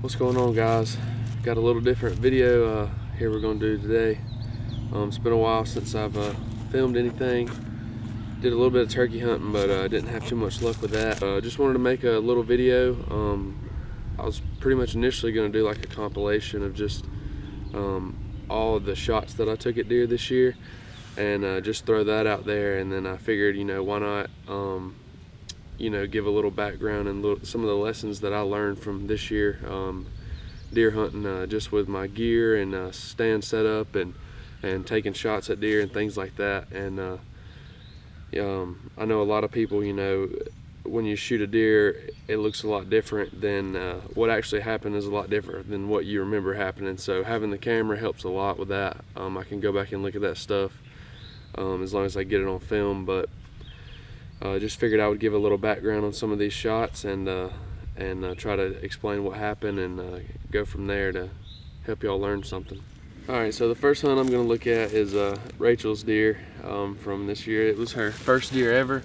What's going on, guys? Got a little different video here we're going to do today. It's been a while since I've filmed anything. Did a little bit of turkey hunting, but didn't have too much luck with that. Just wanted to make a little video. I was pretty much initially going to do like a compilation of just all of the shots that I took at deer this year, and just throw that out there. And then I figured, why not give a little background and some of the lessons that I learned from this year deer hunting, just with my gear and stand setup and taking shots at deer and things like that. And I know a lot of people, when you shoot a deer, it looks a lot different than what actually happened is a lot different than what you remember happening. So having the camera helps a lot with that. I can go back and look at that stuff as long as I get it on film. But just figured I would give a little background on some of these shots and try to explain what happened and go from there to help y'all learn something. Alright, so the first hunt I'm going to look at is Rachel's deer from this year. It was her first deer ever,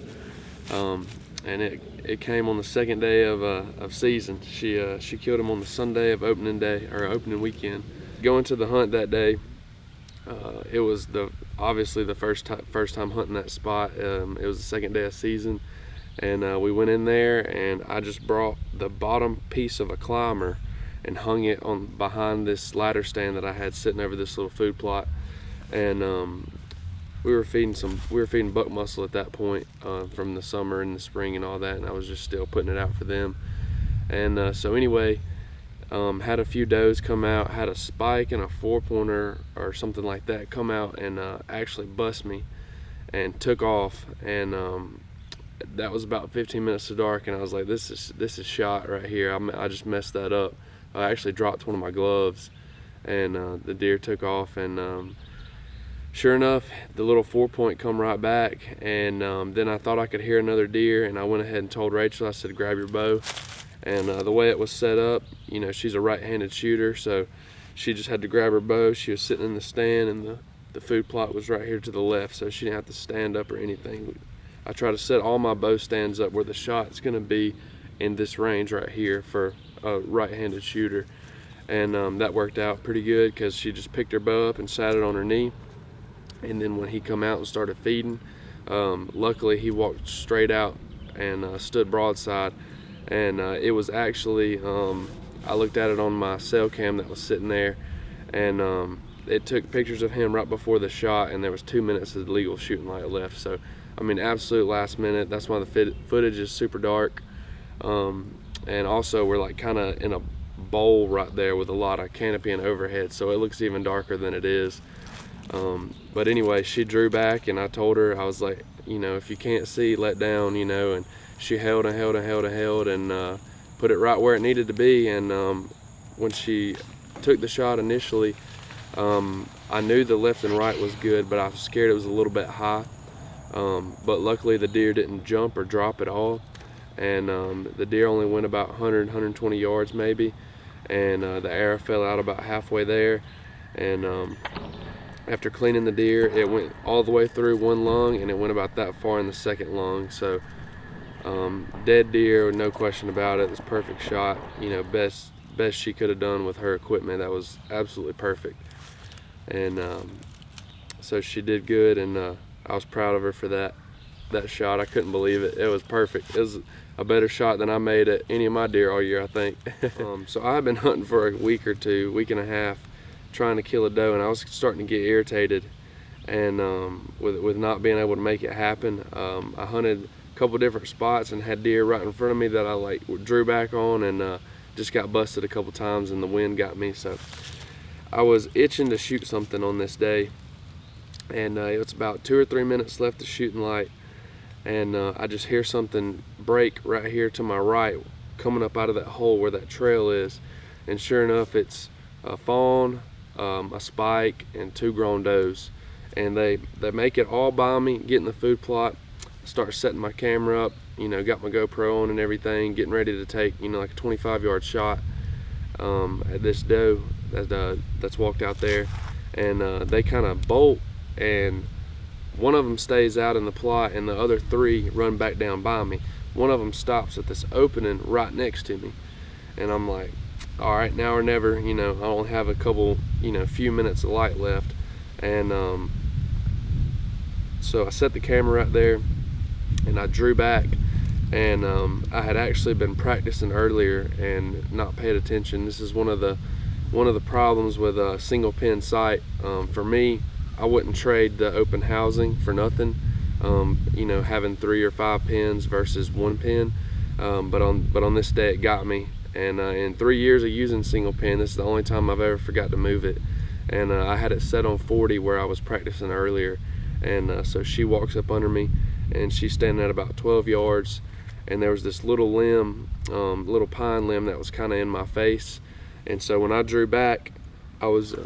and it came on the second day of season. She killed him on the Sunday of opening day, or opening weekend. Going to the hunt that day, it was obviously the first time hunting that spot. It was the second day of season, and we went in there, and I just brought the bottom piece of a climber and hung it on behind this ladder stand that I had sitting over this little food plot. And we were feeding buck muscle at that point from the summer and the spring and all that, and I was just still putting it out for them. And so anyway, had a few does come out, had a spike and a 4-pointer or something like that come out and actually bust me and took off. And that was about 15 minutes to dark, and I was like, this is shot right here. I just messed that up. I actually dropped one of my gloves, and the deer took off. And sure enough, the little 4-point come right back. And then I thought I could hear another deer, and I went ahead and told Rachel, I said, grab your bow. And the way it was set up, she's a right-handed shooter, so she just had to grab her bow. She was sitting in the stand, and the food plot was right here to the left, so she didn't have to stand up or anything. I try to set all my bow stands up where the shot's going to be in this range right here for a right-handed shooter. And that worked out pretty good, because she just picked her bow up and sat it on her knee. And then when he come out and started feeding, luckily he walked straight out and stood broadside. And it was actually, I looked at it on my cell cam that was sitting there, and it took pictures of him right before the shot, and there was 2 minutes of legal shooting light left. So I mean, absolute last minute. That's why the footage is super dark. And also we're like kind of in a bowl right there with a lot of canopy and overhead, so it looks even darker than it is. But anyway, she drew back, and I told her, I was like, if you can't see, let down, and she held and held and held and held, and put it right where it needed to be. And when she took the shot initially, I knew the left and right was good, but I was scared it was a little bit high. But luckily the deer didn't jump or drop at all. And the deer only went about 120 yards maybe, and the arrow fell out about halfway there. And after cleaning the deer, it went all the way through one lung, and it went about that far in the second lung. So dead deer, no question about it. It was a perfect shot. Best she could have done with her equipment. That was absolutely perfect. And so she did good, and I was proud of her for that shot. I couldn't believe it. It was perfect. It was a better shot than I made at any of my deer all year, I think. So I've been hunting for a week or two, week and a half, trying to kill a doe, and I was starting to get irritated, and with not being able to make it happen. I hunted a couple different spots and had deer right in front of me that I drew back on, and just got busted a couple times, and the wind got me. So I was itching to shoot something on this day, and it's about 2 or 3 minutes left of shooting light, and I just hear something break right here to my right, coming up out of that hole where that trail is. And sure enough, it's a fawn, a spike, and 2 grown does. And they make it all by me, get in the food plot, start setting my camera up, got my GoPro on and everything, getting ready to take like a 25-yard shot at this doe that's walked out there. And they kind of bolt, and one of them stays out in the plot, and the other 3 run back down by me. One of them stops at this opening right next to me, and I'm like, all right, now or never. You know, I only have a couple, you know, few minutes of light left, and so I set the camera right there, and I drew back, and I had actually been practicing earlier and not paid attention. This is one of the problems with a single pin sight. For me, I wouldn't trade the open housing for nothing. You know, having 3 or 5 pins versus 1 pin, but on this day it got me. And in 3 years of using single pin, this is the only time I've ever forgot to move it. And I had it set on 40 where I was practicing earlier. And so she walks up under me, and she's standing at about 12 yards. And there was this little limb, little pine limb that was kind of in my face. And so when I drew back, I was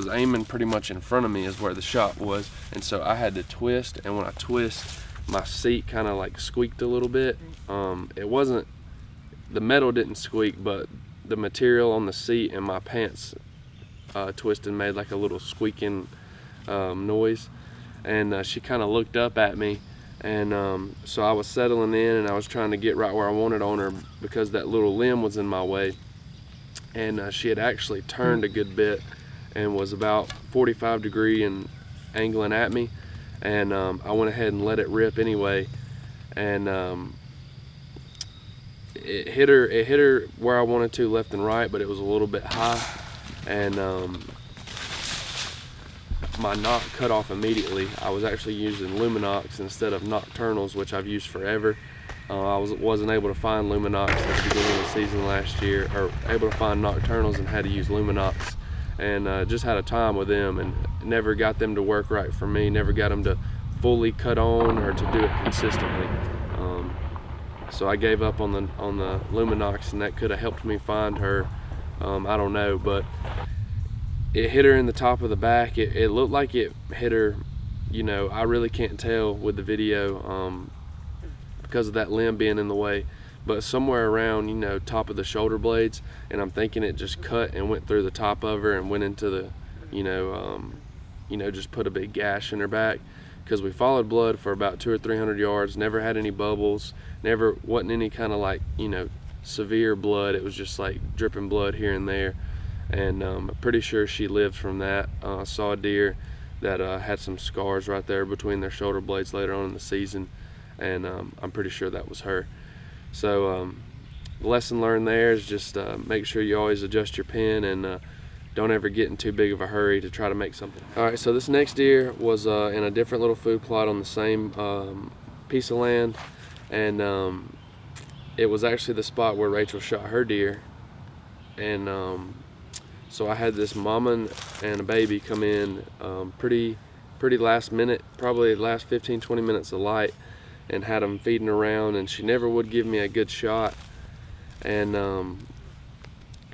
aiming pretty much in front of me is where the shot was. And so I had to twist. And when I twist, my seat kind of like squeaked a little bit. It wasn't, the metal didn't squeak, but the material on the seat and my pants twisted and made like a little squeaking noise. And she kind of looked up at me, and so I was settling in, and I was trying to get right where I wanted on her because that little limb was in my way. And she had actually turned a good bit and was about 45 degree and angling at me, and I went ahead and let it rip anyway. And it hit her where I wanted to, left and right, but it was a little bit high, and my knock cut off immediately. I was actually using Luminox instead of nocturnals, which I've used forever. I wasn't able to find Luminox at the beginning of the season last year, or able to find nocturnals, and had to use Luminox, and just had a time with them and never got them to work right for me, never got them to fully cut on or to do it consistently. So I gave up on the Luminox, and that could have helped me find her. I don't know, but it hit her in the top of the back. It looked like it hit her, you know, I really can't tell with the video because of that limb being in the way, but somewhere around, you know, top of the shoulder blades, and I'm thinking it just cut and went through the top of her and went into the, you know, just put a big gash in her back. Because we followed blood for about 200 or 300 yards, never had any bubbles, wasn't any kind of like, you know, severe blood. It was just like dripping blood here and there. And I'm pretty sure she lived from that. I saw a deer that had some scars right there between their shoulder blades later on in the season, and I'm pretty sure that was her. So the lesson learned there is just make sure you always adjust your pin, and don't ever get in too big of a hurry to try to make something. All right, so this next deer was in a different little food plot on the same piece of land, and it was actually the spot where Rachel shot her deer. And so I had this mama and a baby come in pretty last minute, probably the last 15-20 minutes of light, and had them feeding around, and she never would give me a good shot. And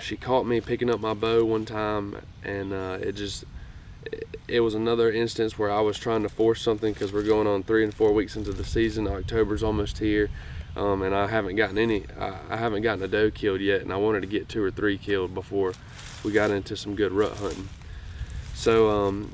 she caught me picking up my bow one time, and it was another instance where I was trying to force something because we're going on 3 and 4 weeks into the season. October's almost here, and I haven't gotten a doe killed yet, and I wanted to get 2 or 3 killed before we got into some good rut hunting. So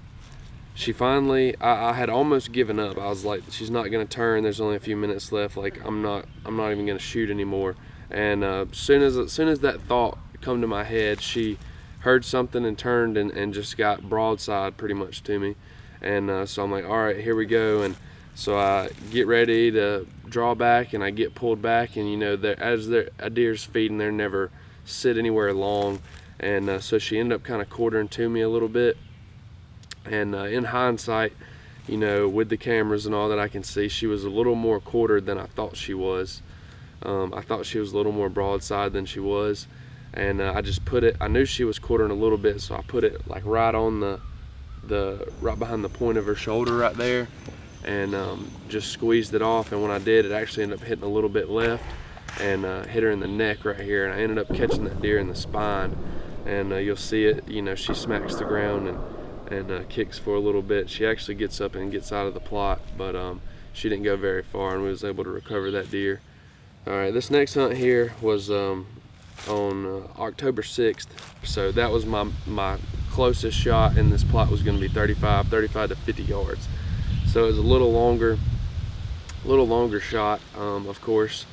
she finally, I had almost given up. I was like, she's not gonna turn, there's only a few minutes left, like I'm not even gonna shoot anymore. And as soon as that thought come to my head, she heard something and turned and just got broadside pretty much to me. And so I'm like, all right, here we go. And so I get ready to draw back, and I get pulled back, and you know, as a deer's feeding, they never sit anywhere long. And so she ended up kind of quartering to me a little bit. And in hindsight, you know, with the cameras and all that I can see, she was a little more quartered than I thought she was. I thought she was a little more broadside than she was. And I just put it, I knew she was quartering a little bit, so I put it like right on right behind the point of her shoulder right there, and just squeezed it off. And when I did, it actually ended up hitting a little bit left and hit her in the neck right here. And I ended up catching that deer in the spine. And you'll see it, you know, she smacks the ground and kicks for a little bit. She actually gets up and gets out of the plot, but she didn't go very far, and we was able to recover that deer. All right, this next hunt here was on October 6th. So that was my closest shot in this plot, was going to be 35 to 50 yards. So it was a little longer shot. Of course,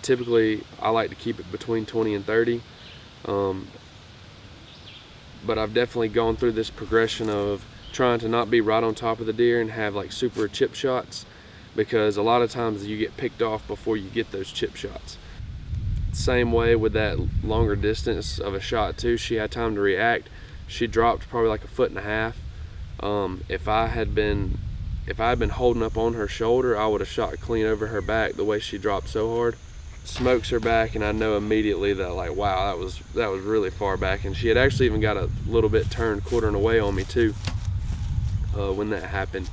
typically I like to keep it between 20 and 30. Um, but I've definitely gone through this progression of trying to not be right on top of the deer and have like super chip shots, because a lot of times you get picked off before you get those chip shots. Same way with that longer distance of a shot too. She had time to react. She dropped probably like 1.5 feet. If I had been holding up on her shoulder, I would have shot clean over her back the way she dropped so hard. Smokes her back, and I know immediately that, like, wow, that was really far back. And she had actually even got a little bit turned quartering away on me too when that happened.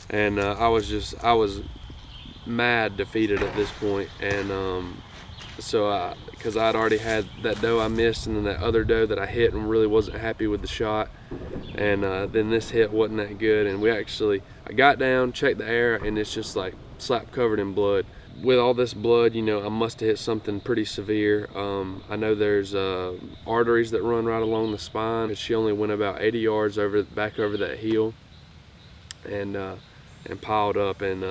And I was mad defeated at this point. And so because I'd already had that doe I missed, and then that other doe that I hit and really wasn't happy with the shot, and then this hit wasn't that good. And I got down, checked the air, and it's just like slap covered in blood. With all this blood, you know, I must have hit something pretty severe. I know there's arteries that run right along the spine. She only went about 80 yards back over that hill, and piled up, and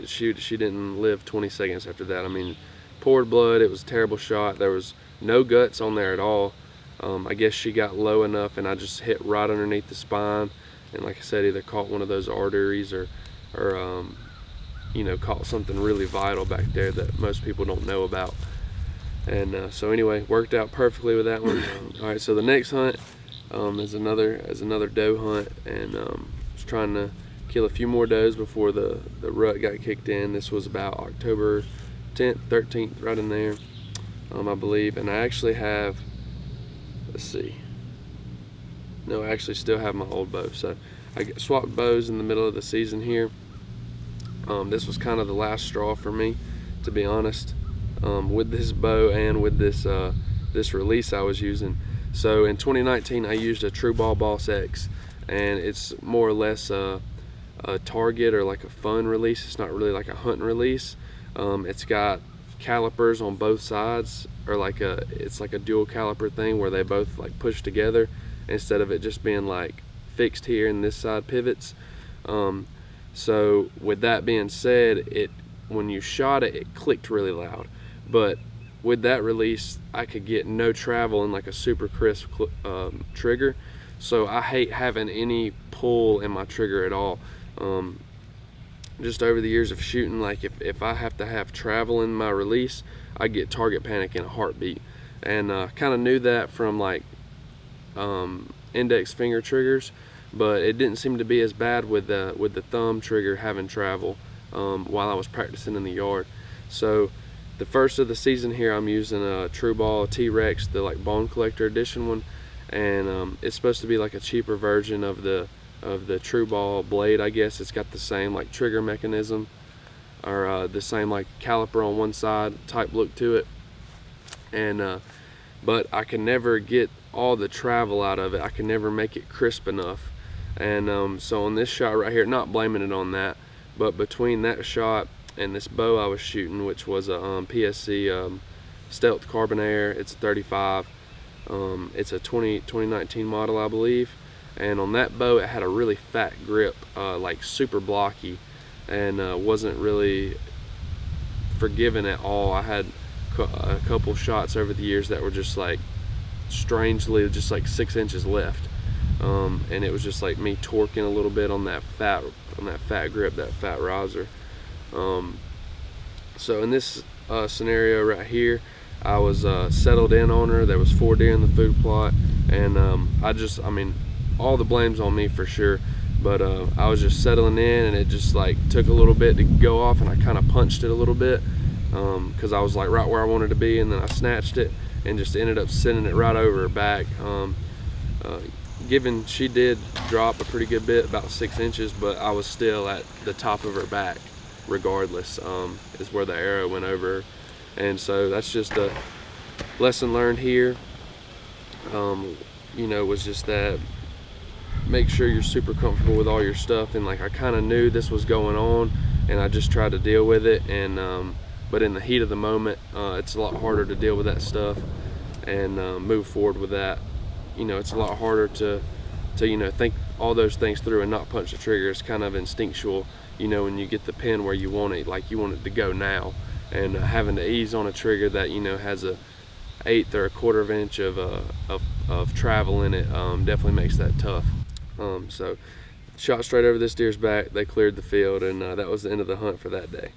she didn't live 20 seconds after that. I mean, poured blood. It was a terrible shot. There was no guts on there at all. I guess she got low enough, and I just hit right underneath the spine, and like I said, either caught one of those arteries or you know, caught something really vital back there that most people don't know about. And so anyway, worked out perfectly with that one. All right, so the next hunt is another doe hunt, and was trying to kill a few more does before the rut got kicked in. This was about October 10th, 13th, right in there, I believe. And I actually have, let's see, no, I actually still have my old bow. So I swapped bows in the middle of the season here. This was kind of the last straw for me, to be honest, with this bow and with this release I was using. So in 2019, I used a True Ball Boss X, and it's more or less a target or like a fun release. It's not really like a hunting release. It's got calipers on both sides, or it's like a dual caliper thing where they both like push together instead of it just being like fixed here and this side pivots. So with that being said, when you shot it, it clicked really loud. But with that release, I could get no travel and like a super crisp trigger. So I hate having any pull in my trigger at all. Just over the years of shooting, like if I have to have travel in my release, I get target panic in a heartbeat. And kind of knew that from like index finger triggers, but it didn't seem to be as bad with the thumb trigger having travel while I was practicing in the yard. So the first of the season here, I'm using a True Ball T-Rex, the like Bone Collector edition one, and it's supposed to be like a cheaper version of the True Ball blade, I guess. It's got the same like trigger mechanism, or the same like caliper on one side type look to it, and but I can never get all the travel out of it. I can never make it crisp enough. And so on this shot right here, not blaming it on that, but between that shot and this bow I was shooting, which was a PSC Stealth Carbon Air, it's a 35, it's a 2019 model, I believe. And on that bow, it had a really fat grip, like super blocky, and wasn't really forgiving at all. I had a couple shots over the years that were just like strangely just like 6 inches left. And it was just like me torquing a little bit on that fat grip, that fat riser. So in this scenario right here, I was settled in on her. There was 4 deer in the food plot, and I mean, all the blame's on me for sure, but I was just settling in, and it just like took a little bit to go off, and I kind of punched it a little bit because I was like right where I wanted to be, and then I snatched it and just ended up sending it right over her back. Given she did drop a pretty good bit, about 6 inches, but I was still at the top of her back regardless, is where the arrow went over her. And so that's just a lesson learned here. You know, was just that make sure you're super comfortable with all your stuff, and like I kind of knew this was going on, and I just tried to deal with it. And but in the heat of the moment, it's a lot harder to deal with that stuff and move forward with that. You know, it's a lot harder to you know, think all those things through and not punch the trigger. It's kind of instinctual, you know, when you get the pin where you want it, like you want it to go now, and having to ease on a trigger that, you know, has 1/8 or 1/4 inch of travel in it definitely makes that tough. So shot straight over this deer's back. They cleared the field, and that was the end of the hunt for that day.